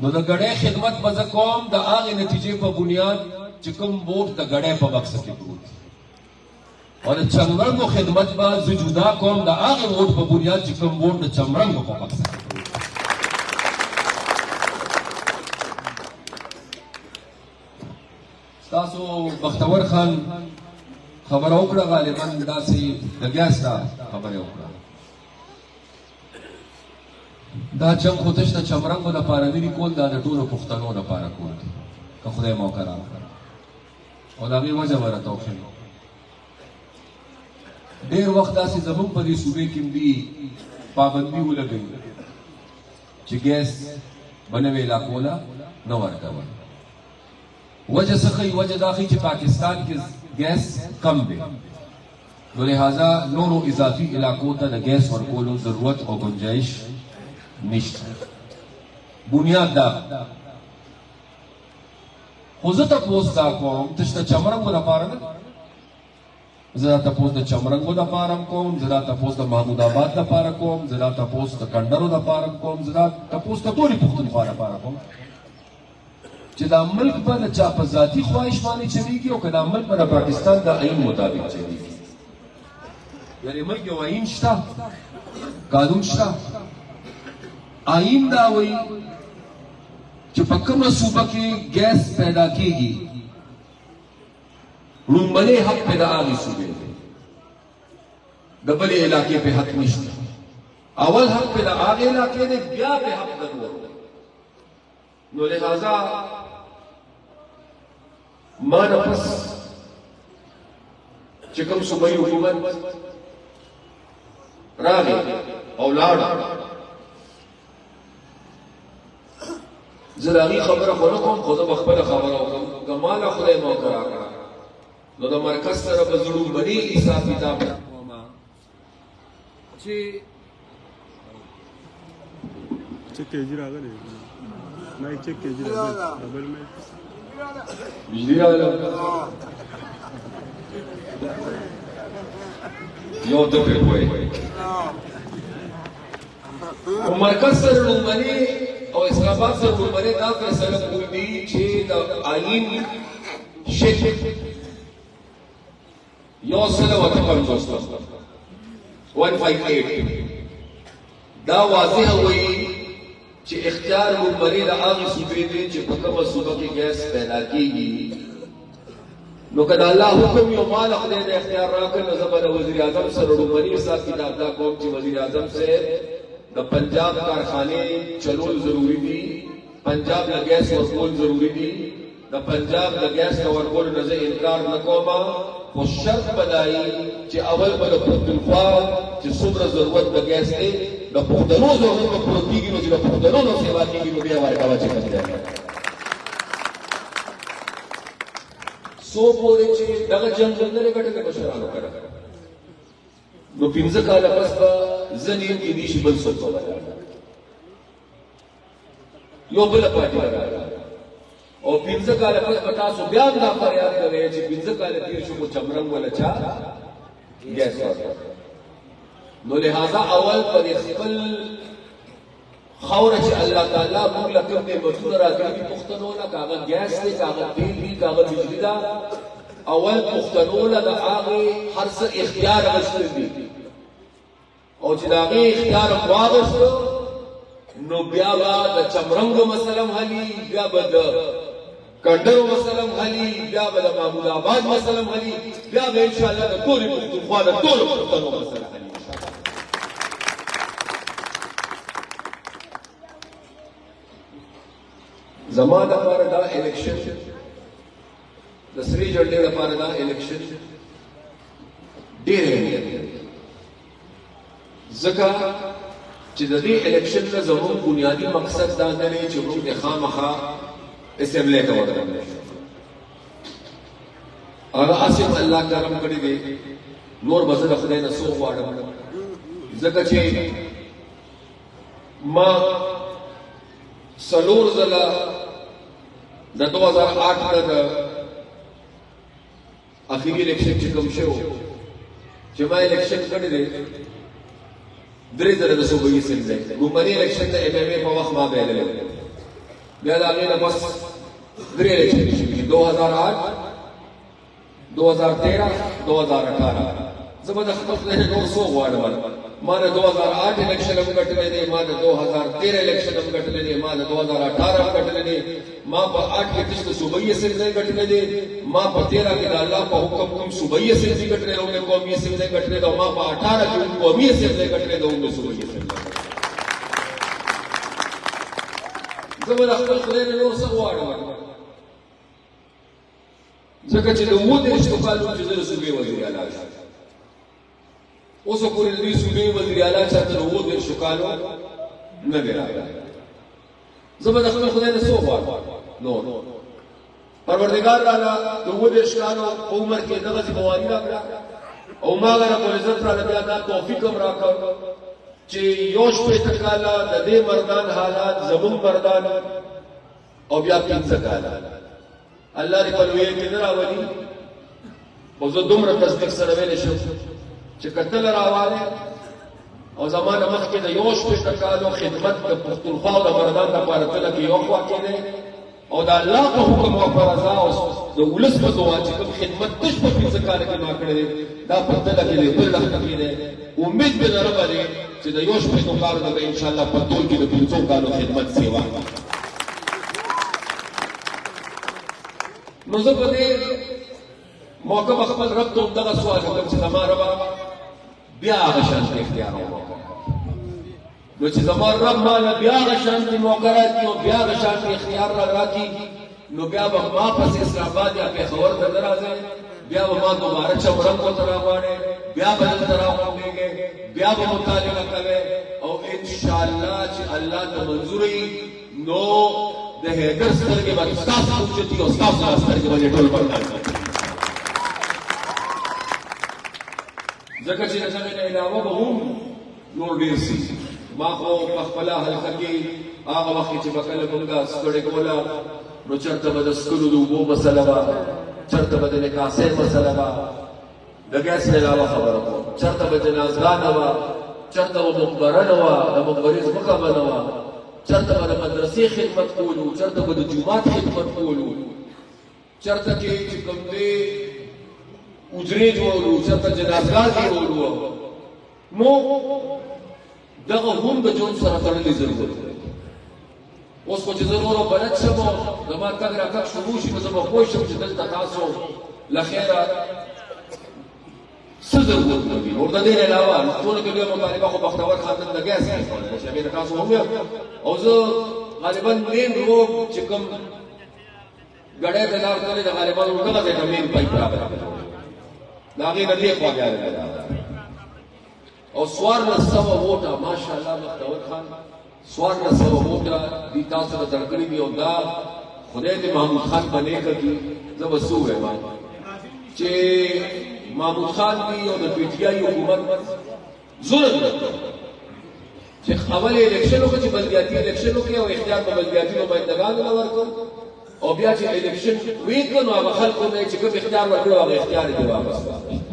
نو د ګړې خدمت به زه کوم د هغې نتیجې په بنیاد چې کوم ووټ د ګړې په بکسه کې پروت او د چمرنګو خدمت به زه جدا کوم د هغې ووټ په بنیاد چې کوم ووټ د چمرنګو په بکسه کې پروت ستاسو بختور خان خبره وکړه غالبا داسې د ګیس دا خبرې وکړه دا جنګ خو تش د چمرنګو دپاره نه دي کول دا د ټولو پښتنو دپاره کول دي که خدای موقع راکړه او د هغې وجه به راته وښیي ډېر وخت داسې زموږ په دې صوبې کې دي پابندي ولګوي چې ګیس به نوې علاقو له نه ورکوه وجه څه ښیي وجه دا ښیي چې پاکستان کې ګیس کم دی نو لہذا نورو اضافي علاقو ته د ګیس ورکولو ضرورت او گنجائش نشته بنیاد دا خو زه تپوس دا کوم تش د چمرنګو دپاره نه زه دا تپوس د چمرنګو دپاره کوم زه دا تپوس د محمود آباد دپاره کوم زه دا تپوس د کنډرو دپاره کوم زه دا تپوس د ټولې پښتونخوا دپاره کوم چې دا ملک به د چا په ذاتي خواهش باندې چلیږي او که دا ملک به د پاکستان د آئین مطابق چلیږي یعنې ملک یو آئین شته قانون شته آئین دا وایي چې په کومه صوبه کې ګیس پیدا کېږي لومړی حق پې د هغې صوبې دی د بلې علاقې پې حق نشته اول حق پې د هغې علاقې دی بیا پې حق د نور دی نو لہذا ما نه پس چې کوم صوبایي حکومت راغی او لاړ زه د هغې خبره خو نه کوم خو زه به خپله خبره وکړم که ما له خدای موقع راکړه نو د مرکز سره به زه لومړني حساب کتاب کوم چې چک کېږي راغلی مایک چک کېږي بل مایک بجلی راغله یو ته پرې وایي مرکز سره لومړني او اسلام آباد سره لومړني دا فیصله کوي دي چې د آئین شک یو سل و ته 158 دا واضح وایي چې اختیار لومړني د هغې صوبې دی چې په کومه صوبه کې ګیس پیدا کېږي نو که د الله حکم یو ما له خدای د اختیار راکړ نو زه به د وزیر اعظم سره لومړني حساب کتاب دا کوم چې وزیر اعظم صاحب د پنجاب کارخانې چلول ضروري دي پنجاب له ګیس ورکول ضروري دي د پنجاب له ګیس نه ورکولو نه زه انکار نه کوم خو شرط به دا چې اول به د پښتونخوا چې څومره ضرورت د ګیس دی د پښتنو ضرورت به پوره کېږي نو چې د پښتنو نه سیوا کېږي نو بیا ورکوه چې کوم دی څو پورې چې دغه جنګ نه دی ګټلې مشرانو کړه نو 15 کاله پس به زه نیم کېدی شي بل څوک به یو بله پارټي راغله او 15 کاله پس به تاسو بیا هم دا فریاد کوئ چې 15 کاله تېر شو خو چمرنګ ولا چا ګیس ورکړه نو لہذا اول پر خپل خاوره چې الله تعالی موږ له کوم نعمتونه راکړي دي پښتنو له که هغه ګیس دی که هغه تیل وي که هغه بجلي ده اول پښتنو له د هغې هر څه اختیار اخیستل دي او چې د هغې اختیار هم واخیستو نو بیا به د چمرنګو مسله هم حلي بیا به د کنډرو مسله هم حلي بیا به د محمود آباد مسله هم حلي بیا به انشاءالله د ټولې پښتونخوا د ټولو پښتنو مسله حلي زما دپاره دا الیکشن د سرې جنډې دپاره دا الیکشن ډېر اهمیت لري ځکه چې د دې الیکشن نه زموږ بنیادي مقصد دا نه دی چې موږ د خامخا اسمبلی ته ودرېږو هغه هسې هم الله کرم کړی دی نور به زه د خدای نه څه وغواړم ځکه چې ما څلور ځله د 2008 نه د اخري الیکشن چې کوم شو چې ما الیکشن کړی دی 3 ځله د صوبایي اسمبلی لومړني الیکشن د ایم ایم اے په وخت ما بایللی بیا د هغې نه بس 3 الیکشن شوي دي 2008 2013 2018 زه به د خپل خدای نه نور څه غواړم ما د 2008 الیکشن هم ګټلی دی ما د 2013 الیکشن هم ګټلی دی ما د 2018 هم ګټلی دی ما په 8 کې تش د صوبایي اسمبلی ګټلی دی ما په 13 کې د الله په حکم کوم صوبایي اسمبلی ګټلی دی او قومي اسمبلی ګټلی دی او ما په 18 کې قومي اسمبلی ګټلی دی او صوبایي اسمبلی زه به د خپل خدای نه نور څه غواړم ځکه چې د 27 کالو چې زه د صوبې وزیر اعلی شم اوس پورې د دې صوبې وزیر اعلی چاته د 27 کالو نه دی راغلی زه به د خپل خدای نه څه غواړم نور پروردګار راله د 27 کالو په عمر کې دغسې موالي راکړه او ما هغه رب العزت راله بیا دا توفیق هم راکړ چې 21 کاله د دې مردان حالات زموږ مردان او بیا 15 کاله الله دې په لویۍ کې نه راولي او زه دومره تصدیق سره ویلی شم چې کتل راواله او زمانه مخکې د 21 کالو خدمت د پښتونخوا او د مردان لپاره تله کې یو خوا کې دی او د الله په حکم او په رضا او د ولس په دعا چې کوم خدمت تش په 15 کاله کې ما کړی دی دا په تله کې دی بل لخته کې دی امید مې د ربه دی چې د 21 کالو نه به انشاءالله په ټول کې د 15 کالو خدمت سیوا نو زه په دې موقع به خپل رب ته دغه سوال کوم چې زما ربه بیا هغه شانتې اختیار وکړه نو چې زما رب ماله بیا هغه شانتې موقع راکړي او بیا هغه شانتې اختیار راکړي نو بیا به ما پسې اسلام آباد یا پېښور ته نه راځئ بیا به ما دوباره چورنګو ته راغواړئ بیا به دلته راغونډېږئ بیا به مطالعه کوئ او انشاءالله چې الله ته منظور وي نو د حیدر سترګې به ستاسو اوچتي او ستاسو سترګې به ټول بردار کړي ځکه چې د هغې نه علاوه به هم نور ډېر سي ما خو په خپله حلقه کې هغه وخت کې چې به کله مونږ ستړې کوله نو چېرته به د څښلو د اوبو مسله وه چېرته به د نکاسۍ مسله وه د ګیس نه علاوه خبره کوم چېرته به جنازګانه وه چېرته به مقبره نه وه د مقبرې ځمکه به نه وه چېرته به د مدرسې خدمت کولو چېرته به د جومات خدمت کولو چېرته کې چې کوم دی اجرې جوړو چېرته جنازګاه جوړو نو دغه هم د ژوند سره تړلی ضرورت دی اوس خو چې زه نور بلد شم زما تګ راتګ شروع شي نو زه به پوه شم چې دلته تاسو له خیره څه ضرورت لري نور د دې نه علاوه ټوله کې لویه مطالبه خو بختور خان نن د ګیس کېښوده چې هغې نه تاسو هم او زه غالبا مین روډ چې کوم ګړی ته لار تللی د غالبا دغه ځای ته مین پایپ راغلی د هغې نه دې خوا بیا او 1400 ووټه ماشاءالله بختور خان 1400 ووټه دي تاسو ته درکړي دي او دا خدای دې محمود خان په نیکه کړي زه به څه ووایم چې محمود خان دی او د پی ټي آی حکومت ظلم وکړ چې اول الیکشن وکړي چې بلدیاتي الیکشن وکړي او اختیار په بلدیاتي نمایندګانو له ورکړ او بیا چې الیکشن وی کړ نو هغه خلکو ته چې کوم اختیار ورکړ هغه اختیار یې واپس واخیست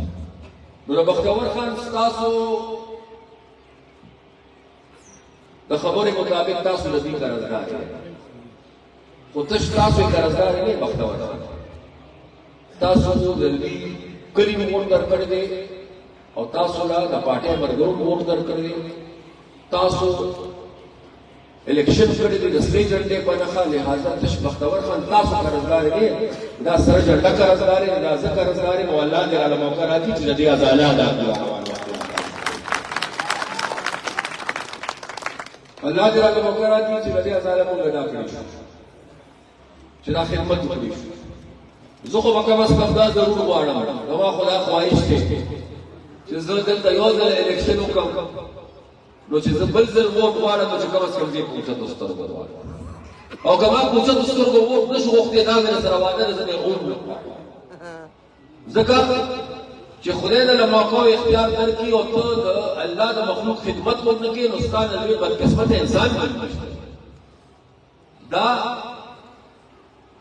نو بختور خان ستاسو د خبرې مطابق تاسو د دې قرضدار یې خو تش تاسو یې قرضدار نه بختور خان تاسو د دې کلی ووټ درکړی دی او تاسو لا د پارټۍ ملګرو ووټ درکړی دی تاسو الیکشن کړی دی د سرې جنډې په نښه لہذا تش بختور خان تاسو قرضدار دی دا سره جنډه قرضدار دی دا زه قرضدار یم او الله دې راله موقع راکړي چې د دې ازاله ادا کړو الله دې راله موقع راکړي چې د دې ازاله مونږ ادا کړو چې دا خدمت وکړي زه خو به کم از کم دا ضرور غواړم زما خو دا خواهش دی چې زه دلته یو ځل الیکشن وکړم نو چې زه بل ځل ووټ غواړم نو چې کم از کم دې پوچتو سترګو غواړم او که ما پوچتو سترګو ووټ نه شو غوښتې دا مې سره واده ده زه مې غوټ نه غواړم ځکه چې خدای نه له موقع او اختیار درکړي او ته د الله د مخلوق خدمت ونه کړې نو ستا نه لوی بدقسمته انسان بل نشته دا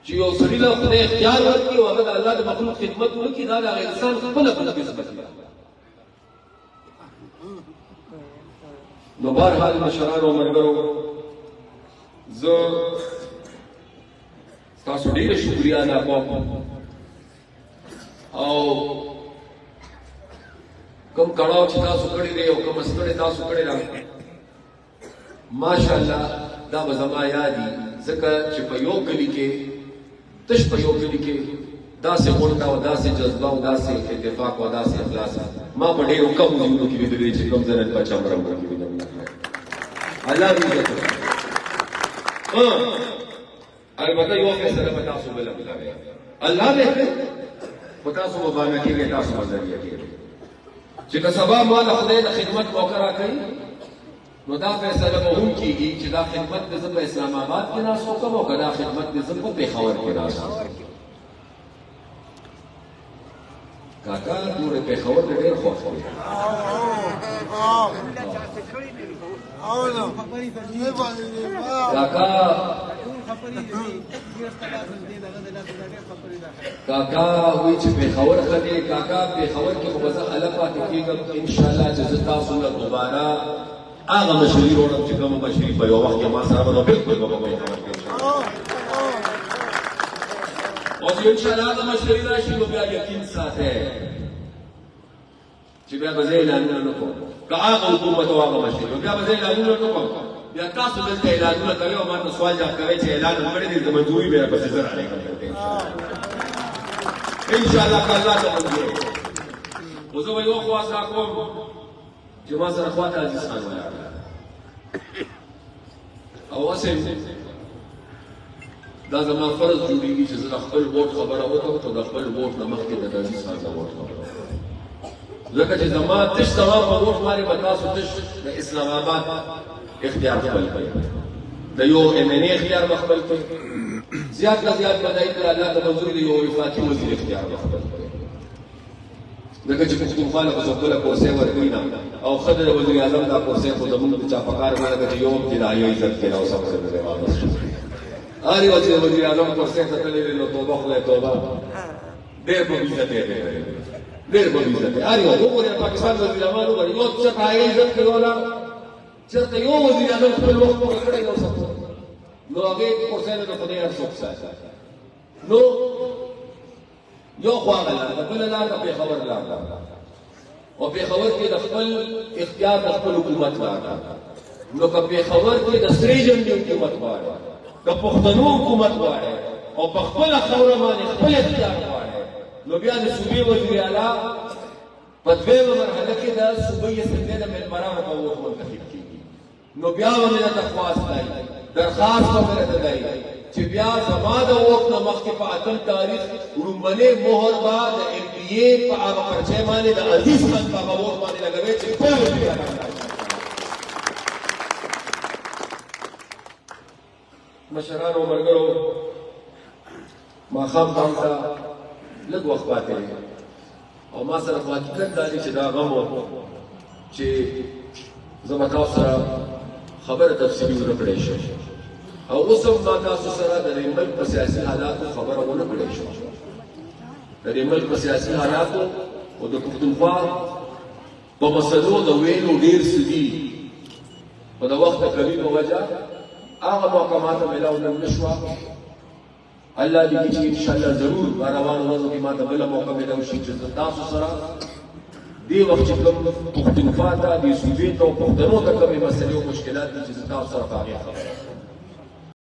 چې یو سړي له خدای اختیار ورکړي او هغه د الله د مخلوق خدمت ونه کړي دا د هغه انسان خپله بدقسمتي ده نو بهرحال مشرانو او ملګرو زه تاسو ډېره شکریا ادا کوم او کوم کړهو چې تاسو کړی دی او کوم ستړي تاسو کړی را ماشاءالله دا به زما یادي ځکه چې په یو کلي کې تش په یو کلي کې داسې غونډه او داسې جذبه او داسې اتفاق او داسې اخلاص ما په ډېرو کم ځایونو کې لیدلی چې کوم ځای په چمرم کې لیدلی الله دې عزت البته یو فیصله به تاسو بله کوي الله دې په تاسو باندې کې تاسو ذریعہ کېږي چې که سبا ما له خدای د خدمت موقع راکړي نو دا فیصله به هم کېږي چې دا خدمت دې زه په اسلام آباد کې ناست وکړم او که دا خدمت دې زه په پېښور کې ناست وکړم کاکا نور پېښور کې ډېر خوښ دی کاکا وایي چې پېښور ښه دی کاکا پېښور کې خو به زه هلته پاتې کېږم انشاءالله چې زه تاسو له دوباره هغه مشري وړم چې کومه مشري په یو وخت کې ما سره به نو بلکل به کوم خبر کوي او چې انشاءالله هغه مشري راشي نو بیا یقین ساتئ چې بیا به زه اعلانونه نه کوم که هغه حکومت او هغه مشري نو بیا به زه اعلانونه نه کوم بیا تاسو دلته اعلانونه کوئ او ما ته سوال جواب کوئ چې اعلان مې کړی دی د منظوري به پسې زه رالیږم درته انشاءالله که الله ته منظور خو زه به یو خواست را کوم چې ما سره خواته عزیز خان ولاړ او هسې دا زما فرض جوړېږي چې زه د خپل ووټ خبره وکړم خو د خپل ووټ نه مخکې د عزیز خان د ووټ خبره ځکه چې زما تش زما په ووټ باندې به تاسو تش د اسلام آباد اختیار خپل کړئ د یو MNA اختیار به خپل کړئ زیات نه زیات به دای کړه الله ته منظوري د یو وفاقي وزیر اختیار به خپل کړئ ځکه چې پښتونخوا له خو خپله کرسۍ ورکړي نه او ښه د وزیر اعظم دا کرسۍ خو زمونږ د چا په کار نه لګه چې یو هم چې د عالیه عزت کې نه او سم سره دی واپس شو هر یو چې د وزیر اعظم کرسۍ ته تللی دی نو توبه خدای توبه ډېر په عزت یې دی ډېر په عزت دی هر یو وګورئ پاکستان وزیر اعظم وګورئ یو چېرته عالیه عزت کې ولا چېرته یو وزیر اعظم خپل وخت پوره کړی یو څه نو هغې کرسۍ نه د خدای هر څوک ساتي نو یو خوا هغه لار ده بله لار د پېښور لار ده او پېښور کې د خپل اختیار د خپل حکومت لار ده نو که پېښور کې د سرې جنډې حکومت غواړي د پښتنو حکومت غواړي او په خپله خاوره باندې خپل اختیار غواړي نو بیا د صوبې وزیر اعلی په دویمه مرحله کې د صوبې اسمبلۍ د ممبرانو په ووټ منتخب کېږي نو بیا به مې درته خواست دی درخواست به مې درته دی چې بیا زما د ووټ نه مخکې په 8 تاریخ لومړنۍ مهر به د MPA په هغه پرچې باندې د عزیز خان په هغه ووټ باندې لګوي چې خپل وزیر اعلی مشرانو ملګرو ماښام ته لږ وخت پاتې دی او ما سره خو حقیقت دا دی چې دا غم و چې زه به تاسو سره خبره تفصیلي ونه کړی شم او اوس هم ما تاسو سره د دې ملک په سیاسي حالاتو خبره ونه کړی شم د دې ملک په سیاسي حالاتو او د پښتونخوا په مسلو د ویلو ډېر څه دي په د وخت د کمي په وجه هغه موقع ماته میلاو نه شوه الله دې کړي چې انشاءالله ضرور روانو ورځو کې ماته بله موقع میلاو شي چې زه تاسو سره دې وخت چې کوم پښتونخوا ته دې صوبې ته او پښتنو ته کومې مسلې او مشکلات دي چې زه تاسو سره په هغې خبره